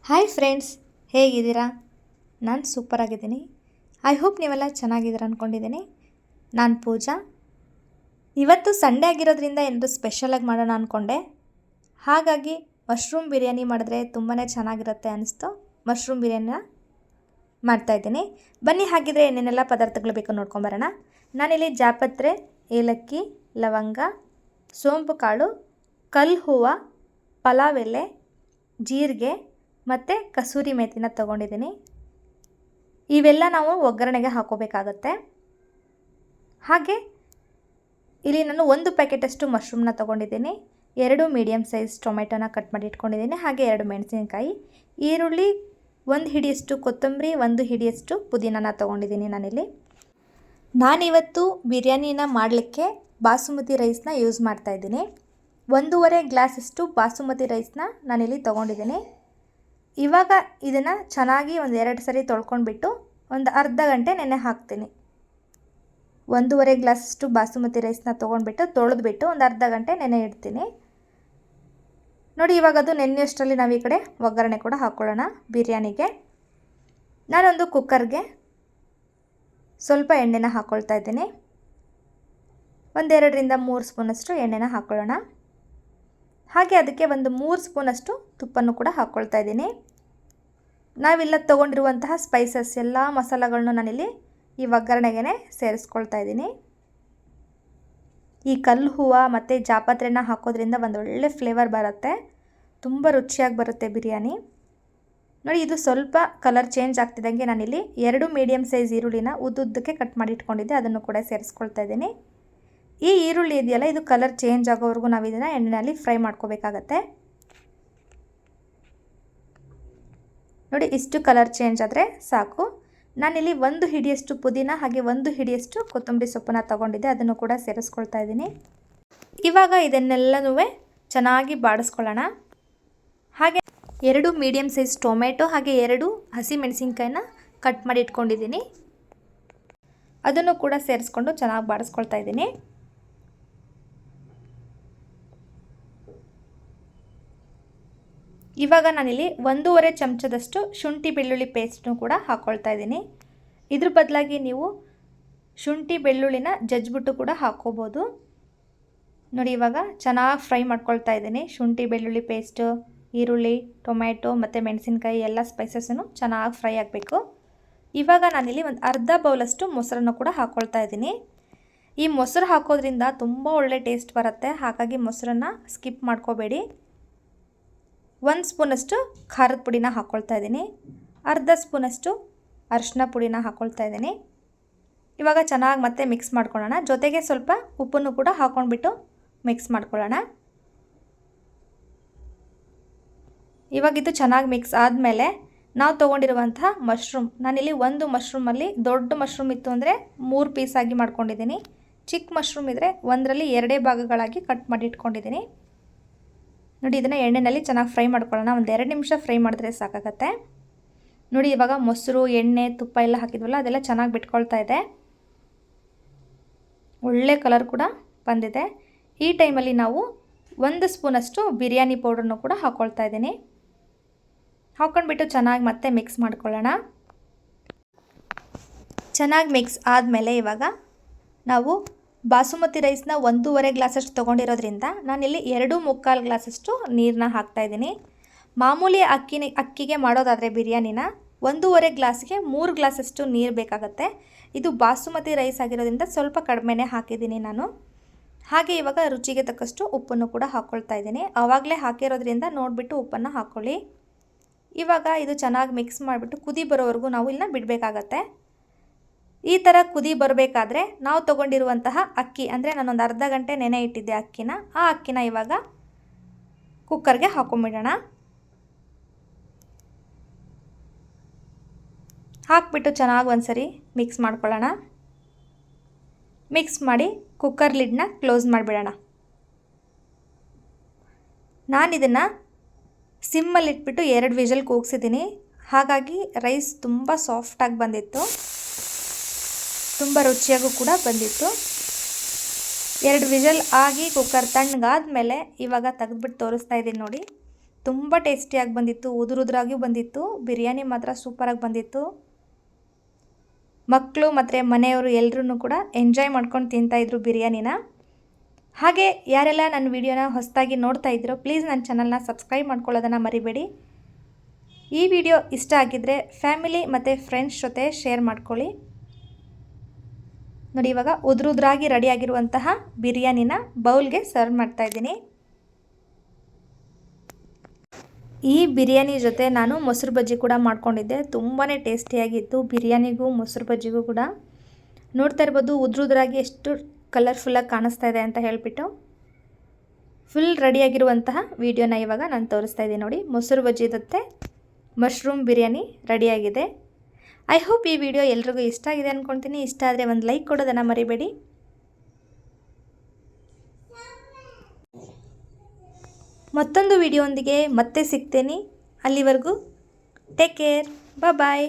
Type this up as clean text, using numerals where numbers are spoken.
Hi friends, ಹೇಗಿದ್ದೀರಾ? ನಾನು ಸೂಪರಾಗಿದ್ದೀನಿ. I hope ನೀವೆಲ್ಲ ಚೆನ್ನಾಗಿದ್ದೀರ ಅಂದ್ಕೊಂಡಿದ್ದೀನಿ. ನಾನು ಪೂಜಾ. ಇವತ್ತು ಸಂಡೇ ಆಗಿರೋದ್ರಿಂದ ಏನಾದರೂ ಸ್ಪೆಷಲಾಗಿ ಮಾಡೋಣ ಅಂದ್ಕೊಂಡೆ. ಹಾಗಾಗಿ ಮಶ್ರೂಮ್ ಬಿರಿಯಾನಿ ಮಾಡಿದ್ರೆ ತುಂಬಾ ಚೆನ್ನಾಗಿರುತ್ತೆ ಅನ್ನಿಸ್ತು. ಮಶ್ರೂಮ್ ಬಿರಿಯಾನಿನ ಮಾಡ್ತಾಯಿದ್ದೀನಿ. ಬನ್ನಿ, ಹಾಗಿದ್ರೆ ಏನೇನೆಲ್ಲ ಪದಾರ್ಥಗಳು ಬೇಕು ನೋಡ್ಕೊಂಬರೋಣ. ನಾನಿಲ್ಲಿ ಜಾಪತ್ರೆ, ಏಲಕ್ಕಿ, ಲವಂಗ, ಸೋಂಪು ಕಾಳು, ಕಲ್ಲು ಹೂವು, ಪಲಾವ್ ಎಲೆ, ಜೀರಿಗೆ ಮತ್ತು ಕಸೂರಿ ಮೇಥಿನ ತೊಗೊಂಡಿದ್ದೀನಿ. ಇವೆಲ್ಲ ನಾವು ಒಗ್ಗರಣೆಗೆ ಹಾಕೋಬೇಕಾಗತ್ತೆ. ಹಾಗೆ ಇಲ್ಲಿ ನಾನು 1 ಪ್ಯಾಕೆಟಷ್ಟು ಮಶ್ರೂಮ್ನ ತೊಗೊಂಡಿದ್ದೀನಿ. 2 ಮೀಡಿಯಮ್ ಸೈಜ್ ಟೊಮೆಟೊನ ಕಟ್ ಮಾಡಿ ಇಟ್ಕೊಂಡಿದ್ದೀನಿ. ಹಾಗೆ 2 ಮೆಣಸಿನಕಾಯಿ, ಈರುಳ್ಳಿ, 1 ಹಿಡಿಯಷ್ಟು ಕೊತ್ತಂಬರಿ, 1 ಹಿಡಿಯಷ್ಟು ಪುದೀನನ ತೊಗೊಂಡಿದ್ದೀನಿ ನಾನಿಲ್ಲಿ. ನಾನಿವತ್ತು ಬಿರಿಯಾನಿನ ಮಾಡಲಿಕ್ಕೆ ಬಾಸುಮತಿ ರೈಸ್ನ ಯೂಸ್ ಮಾಡ್ತಾಯಿದ್ದೀನಿ. 1.5 ಗ್ಲಾಸಷ್ಟು ಬಾಸುಮತಿ ರೈಸ್ನ ನಾನಿಲ್ಲಿ ತೊಗೊಂಡಿದ್ದೀನಿ. ಇವಾಗ ಇದನ್ನು ಚೆನ್ನಾಗಿ 2 ಸರಿ ತೊಳ್ಕೊಂಡ್ಬಿಟ್ಟು ಒಂದು ಅರ್ಧ ಗಂಟೆ ನೆನೆ ಹಾಕ್ತೀನಿ. 1.5 ಗ್ಲಾಸಷ್ಟು ಬಾಸುಮತಿ ರೈಸ್ನ ತೊಗೊಂಡ್ಬಿಟ್ಟು ತೊಳೆದ್ಬಿಟ್ಟು ಒಂದು ಅರ್ಧ ಗಂಟೆ ನೆನೆ ಇಡ್ತೀನಿ. ನೋಡಿ, ಇವಾಗ ಅದು ನೆನೆಯಷ್ಟರಲ್ಲಿ ನಾವು ಈ ಕಡೆ ಒಗ್ಗರಣೆ ಕೂಡ ಹಾಕ್ಕೊಳ್ಳೋಣ. ಬಿರಿಯಾನಿಗೆ ನಾನೊಂದು ಕುಕ್ಕರ್ಗೆ ಸ್ವಲ್ಪ ಎಣ್ಣೆನ ಹಾಕ್ಕೊಳ್ತಾ ಇದ್ದೀನಿ. 1-2 ರಿಂದ 3 ಸ್ಪೂನಷ್ಟು ಎಣ್ಣೆನ ಹಾಕ್ಕೊಳ್ಳೋಣ. ಹಾಗೆ ಅದಕ್ಕೆ ಒಂದು 3 ಸ್ಪೂನಷ್ಟು ತುಪ್ಪನೂ ಕೂಡ ಹಾಕ್ಕೊಳ್ತಾ ಇದ್ದೀನಿ. ನಾವಿಲ್ಲ ತೊಗೊಂಡಿರುವಂತಹ ಸ್ಪೈಸಸ್ ಎಲ್ಲ ಮಸಾಲೆಗಳನ್ನೂ ನಾನಿಲ್ಲಿ ಈ ಒಗ್ಗರಣೆಗೆ ಸೇರಿಸ್ಕೊಳ್ತಾ ಇದ್ದೀನಿ. ಈ ಕಲ್ಲು ಹೂವು ಮತ್ತು ಜಾಪತ್ರೆನ ಹಾಕೋದ್ರಿಂದ ಒಂದು ಒಳ್ಳೆ ಫ್ಲೇವರ್ ಬರುತ್ತೆ. ತುಂಬ ರುಚಿಯಾಗಿ ಬರುತ್ತೆ ಬಿರಿಯಾನಿ. ನೋಡಿ, ಇದು ಸ್ವಲ್ಪ ಕಲರ್ ಚೇಂಜ್ ಆಗ್ತಿದ್ದಂಗೆ ನಾನಿಲ್ಲಿ 2 ಮೀಡಿಯಮ್ ಸೈಜ್ ಈರುಳ್ಳಿನ ಉದ್ದುದ್ದಕ್ಕೆ ಕಟ್ ಮಾಡಿ ಇಟ್ಕೊಂಡಿದ್ದೆ, ಅದನ್ನು ಕೂಡ ಸೇರಿಸ್ಕೊಳ್ತಾ ಇದ್ದೀನಿ. ಈ ಈರುಳ್ಳಿ ಇದೆಯಲ್ಲ, ಇದು ಕಲರ್ ಚೇಂಜ್ ಆಗೋವರೆಗೂ ನಾವು ಇದನ್ನು ಎಣ್ಣೆಯಲ್ಲಿ ಫ್ರೈ ಮಾಡ್ಕೋಬೇಕಾಗತ್ತೆ. ನೋಡಿ, ಇಷ್ಟು ಕಲರ್ ಚೇಂಜ್ ಆದರೆ ಸಾಕು. ನಾನಿಲ್ಲಿ 1 ಹಿಡಿಯಷ್ಟು ಪುದೀನ ಹಾಗೆ 1 ಹಿಡಿಯಷ್ಟು ಕೊತ್ತಂಬರಿ ಸೊಪ್ಪನ್ನ ತೊಗೊಂಡಿದ್ದೆ, ಅದನ್ನು ಕೂಡ ಸೇರಿಸ್ಕೊಳ್ತಾ ಇದ್ದೀನಿ. ಇವಾಗ ಇದನ್ನೆಲ್ಲನೂ ಚೆನ್ನಾಗಿ ಬಾಡಿಸ್ಕೊಳ್ಳೋಣ. ಹಾಗೆ 2 ಮೀಡಿಯಮ್ ಸೈಜ್ ಟೊಮೆಟೊ ಹಾಗೆ 2 ಹಸಿಮೆಣಸಿನ್ಕಾಯಿನ ಕಟ್ ಮಾಡಿ ಇಟ್ಕೊಂಡಿದ್ದೀನಿ, ಅದನ್ನು ಕೂಡ ಸೇರಿಸ್ಕೊಂಡು ಚೆನ್ನಾಗಿ ಬಾಡಿಸ್ಕೊಳ್ತಾ ಇದ್ದೀನಿ. ಇವಾಗ ನಾನಿಲ್ಲಿ 1.5 ಚಮಚದಷ್ಟು ಶುಂಠಿ ಬೆಳ್ಳುಳ್ಳಿ ಪೇಸ್ಟ್ನು ಕೂಡ ಹಾಕ್ಕೊಳ್ತಾ ಇದ್ದೀನಿ. ಇದ್ರ ಬದಲಾಗಿ ನೀವು ಶುಂಠಿ ಬೆಳ್ಳುಳ್ಳಿನ ಜಜ್ಜಿಬಿಟ್ಟು ಕೂಡ ಹಾಕ್ಕೋಬೋದು. ನೋಡಿ, ಇವಾಗ ಚೆನ್ನಾಗಿ ಫ್ರೈ ಮಾಡ್ಕೊಳ್ತಾ ಇದ್ದೀನಿ. ಶುಂಠಿ ಬೆಳ್ಳುಳ್ಳಿ ಪೇಸ್ಟು, ಈರುಳ್ಳಿ, ಟೊಮೆಟೊ ಮತ್ತು ಮೆಣಸಿನ್ಕಾಯಿ ಎಲ್ಲ ಸ್ಪೈಸಸ್ಸನ್ನು ಚೆನ್ನಾಗಿ ಫ್ರೈ ಆಗಬೇಕು. ಇವಾಗ ನಾನಿಲ್ಲಿ ಒಂದು ಅರ್ಧ ಬೌಲಷ್ಟು ಮೊಸರನ್ನು ಕೂಡ ಹಾಕ್ಕೊಳ್ತಾ ಇದ್ದೀನಿ. ಈ ಮೊಸರು ಹಾಕೋದ್ರಿಂದ ತುಂಬ ಒಳ್ಳೆ ಟೇಸ್ಟ್ ಬರುತ್ತೆ, ಹಾಗಾಗಿ ಮೊಸರನ್ನು ಸ್ಕಿಪ್ ಮಾಡ್ಕೋಬೇಡಿ. 1 ಸ್ಪೂನಷ್ಟು ಖಾರದ ಪುಡಿನ ಹಾಕ್ಕೊಳ್ತಾ ಇದ್ದೀನಿ. ಅರ್ಧ ಸ್ಪೂನಷ್ಟು ಅರಿಶಿನ ಪುಡಿನ ಹಾಕ್ಕೊಳ್ತಾ ಇದ್ದೀನಿ. ಇವಾಗ ಚೆನ್ನಾಗಿ ಮತ್ತೆ ಮಿಕ್ಸ್ ಮಾಡ್ಕೊಳ್ಳೋಣ. ಜೊತೆಗೆ ಸ್ವಲ್ಪ ಉಪ್ಪನ್ನು ಕೂಡ ಹಾಕ್ಕೊಂಡ್ಬಿಟ್ಟು ಮಿಕ್ಸ್ ಮಾಡ್ಕೊಳ್ಳೋಣ. ಇವಾಗಿದು ಚೆನ್ನಾಗಿ ಮಿಕ್ಸ್ ಆದಮೇಲೆ ನಾವು ತೊಗೊಂಡಿರುವಂತಹ ಮಶ್ರೂಮ್, ನಾನಿಲ್ಲಿ 1 ಮಶ್ರೂಮಲ್ಲಿ ದೊಡ್ಡ ಮಶ್ರೂಮ್ ಇತ್ತು ಅಂದರೆ 3 ಪೀಸಾಗಿ ಮಾಡ್ಕೊಂಡಿದ್ದೀನಿ. ಚಿಕ್ಕ ಮಶ್ರೂಮ್ ಇದ್ದರೆ 1ರಲ್ಲಿ 2 ಭಾಗಗಳಾಗಿ ಕಟ್ ಮಾಡಿ ಇಟ್ಕೊಂಡಿದ್ದೀನಿ. ನೋಡಿ, ಇದನ್ನು ಎಣ್ಣೆಯಲ್ಲಿ ಚೆನ್ನಾಗಿ ಫ್ರೈ ಮಾಡ್ಕೊಳ್ಳೋಣ. 1-2 ನಿಮಿಷ ಫ್ರೈ ಮಾಡಿದ್ರೆ ಸಾಕಾಗತ್ತೆ. ನೋಡಿ, ಇವಾಗ ಮೊಸರು, ಎಣ್ಣೆ, ತುಪ್ಪ ಎಲ್ಲ ಹಾಕಿದ್ವಲ್ಲ, ಅದೆಲ್ಲ ಚೆನ್ನಾಗಿ ಬಿಟ್ಕೊಳ್ತಾ ಇದೆ. ಒಳ್ಳೆ ಕಲರ್ ಕೂಡ ಬಂದಿದೆ. ಈ ಟೈಮಲ್ಲಿ ನಾವು 1 ಸ್ಪೂನಷ್ಟು ಬಿರಿಯಾನಿ ಪೌಡ್ರನ್ನು ಕೂಡ ಹಾಕ್ಕೊಳ್ತಾ ಇದ್ದೀನಿ. ಹಾಕ್ಕೊಂಡ್ಬಿಟ್ಟು ಚೆನ್ನಾಗಿ ಮತ್ತೆ ಮಿಕ್ಸ್ ಮಾಡ್ಕೊಳ್ಳೋಣ. ಚೆನ್ನಾಗಿ ಮಿಕ್ಸ್ ಆದಮೇಲೆ ಇವಾಗ ನಾವು ಬಾಸುಮತಿ ರೈಸ್ನ 1.5 ಗ್ಲಾಸಷ್ಟು ತೊಗೊಂಡಿರೋದ್ರಿಂದ ನಾನಿಲ್ಲಿ 2.25 ಗ್ಲಾಸಷ್ಟು ನೀರನ್ನ ಹಾಕ್ತಾಯಿದ್ದೀನಿ. ಮಾಮೂಲಿ ಅಕ್ಕಿಗೆ ಮಾಡೋದಾದರೆ ಬಿರಿಯಾನಿನ 1.5 ಗ್ಲಾಸ್ಗೆ 3 ಗ್ಲಾಸಷ್ಟು ನೀರು ಬೇಕಾಗುತ್ತೆ. ಇದು ಬಾಸುಮತಿ ರೈಸ್ ಆಗಿರೋದ್ರಿಂದ ಸ್ವಲ್ಪ ಕಡಿಮೆನೇ ಹಾಕಿದ್ದೀನಿ ನಾನು. ಹಾಗೆ ಇವಾಗ ರುಚಿಗೆ ತಕ್ಕಷ್ಟು ಉಪ್ಪನ್ನು ಕೂಡ ಹಾಕ್ಕೊಳ್ತಾ ಇದ್ದೀನಿ. ಆವಾಗಲೇ ಹಾಕಿರೋದ್ರಿಂದ ನೋಡಿಬಿಟ್ಟು ಉಪ್ಪನ್ನು ಹಾಕ್ಕೊಳ್ಳಿ. ಇವಾಗ ಇದು ಚೆನ್ನಾಗಿ ಮಿಕ್ಸ್ ಮಾಡಿಬಿಟ್ಟು ಕುದಿ ಬರೋವರೆಗೂ ನಾವು ಇಲ್ಲನ್ನ ಬಿಡಬೇಕಾಗತ್ತೆ. ಈ ಥರ ಕುದಿ ಬರಬೇಕಾದ್ರೆ ನಾವು ತೊಗೊಂಡಿರುವಂತಹ ಅಕ್ಕಿ, ಅಂದರೆ ನಾನೊಂದು ಅರ್ಧ ಗಂಟೆ ನೆನೆ ಇಟ್ಟಿದ್ದೆ ಅಕ್ಕಿನ, ಆ ಅಕ್ಕಿನ ಇವಾಗ ಕುಕ್ಕರ್ಗೆ ಹಾಕೊಂಬಿಡೋಣ. ಹಾಕ್ಬಿಟ್ಟು ಚೆನ್ನಾಗಿ ಒಂದ್ಸರಿ ಮಿಕ್ಸ್ ಮಾಡ್ಕೊಳ್ಳೋಣ. ಮಿಕ್ಸ್ ಮಾಡಿ ಕುಕ್ಕರ್ ಲಿಡ್ನ ಕ್ಲೋಸ್ ಮಾಡಿಬಿಡೋಣ. ನಾನಿದನ್ನು ಸಿಮ್ಮಲ್ಲಿಟ್ಬಿಟ್ಟು 2 ವಿಷಲ್ ಕೂಗಿಸಿದ್ದೀನಿ. ಹಾಗಾಗಿ ರೈಸ್ ತುಂಬ ಸಾಫ್ಟಾಗಿ ಬಂದಿತ್ತು, ತುಂಬ ರುಚಿಯಾಗೂ ಕೂಡ ಬಂದಿತ್ತು. 2 ವಿಷಲ್ ಆಗಿ ಕುಕ್ಕರ್ ತಣ್ಣಗಾದ ಮೇಲೆ ಇವಾಗ ತೆಗೆದುಬಿಟ್ಟು ತೋರಿಸ್ತಾ ಇದ್ದೀನಿ ನೋಡಿ. ತುಂಬ ಟೇಸ್ಟಿಯಾಗಿ ಬಂದಿತ್ತು, ಉದುರಾಗಿ ಬಂದಿತ್ತು. ಬಿರಿಯಾನಿ ಮಾತ್ರ ಸೂಪರಾಗಿ ಬಂದಿತ್ತು. ಮಕ್ಕಳು ಮತ್ತು ಮನೆಯವರು ಎಲ್ಲರೂ ಕೂಡ ಎಂಜಾಯ್ ಮಾಡ್ಕೊಂಡು ತಿಂತಾಯಿದ್ರು ಬಿರಿಯಾನಿನ. ಹಾಗೆ ಯಾರೆಲ್ಲ ನನ್ನ ವಿಡಿಯೋನ ಹೊಸದಾಗಿ ನೋಡ್ತಾ ಇದ್ದೀರೋ ಪ್ಲೀಸ್ ನನ್ನ ಚಾನಲ್ನ ಸಬ್ಸ್ಕ್ರೈಬ್ ಮಾಡ್ಕೊಳ್ಳೋದನ್ನು ಮರಿಬೇಡಿ. ಈ ವಿಡಿಯೋ ಇಷ್ಟ ಆಗಿದ್ದರೆ ಫ್ಯಾಮಿಲಿ ಮತ್ತು ಫ್ರೆಂಡ್ಸ್ ಜೊತೆ ಶೇರ್ ಮಾಡ್ಕೊಳ್ಳಿ. ನೋಡಿ, ಇವಾಗ ಉದುರಾಗಿ ರೆಡಿಯಾಗಿರುವಂತಹ ಬಿರಿಯಾನಿನ ಬೌಲ್ಗೆ ಸರ್ವ್ ಮಾಡ್ತಾಯಿದ್ದೀನಿ. ಈ ಬಿರಿಯಾನಿ ಜೊತೆ ನಾನು ಮೊಸರು ಬಜ್ಜಿ ಕೂಡ ಮಾಡ್ಕೊಂಡಿದ್ದೆ. ತುಂಬಾ ಟೇಸ್ಟಿಯಾಗಿತ್ತು, ಬಿರಿಯಾನಿಗೂ ಮೊಸರು ಬಜ್ಜಿಗೂ ಕೂಡ. ನೋಡ್ತಾ ಇರ್ಬೋದು ಉದುರಾಗಿ ಎಷ್ಟು ಕಲರ್ಫುಲ್ಲಾಗಿ ಕಾಣಿಸ್ತಾ ಇದೆ ಅಂತ ಹೇಳಿಬಿಟ್ಟು. ಫುಲ್ ರೆಡಿಯಾಗಿರುವಂತಹ ವಿಡಿಯೋನ ಇವಾಗ ನಾನು ತೋರಿಸ್ತಾ ಇದ್ದೀನಿ. ನೋಡಿ, ಮೊಸರು ಬಜ್ಜಿ ಜೊತೆ ಮಶ್ರೂಮ್ ಬಿರಿಯಾನಿ ರೆಡಿಯಾಗಿದೆ. ಐ ಹೋಪ್ ಈ ವಿಡಿಯೋ ಎಲ್ರಿಗೂ ಇಷ್ಟ ಆಗಿದೆ ಅಂದ್ಕೊಳ್ತೀನಿ. ಇಷ್ಟ ಆದರೆ ಒಂದು ಲೈಕ್ ಕೊಡೋದನ್ನು ಮರಿಬೇಡಿ. ಮತ್ತೊಂದು ವಿಡಿಯೋದೊಂದಿಗೆ ಮತ್ತೆ ಸಿಗ್ತೇನೆ. ಅಲ್ಲಿವರೆಗೂ ಟೇಕ್ ಕೇರ್, ಬಾಯ್.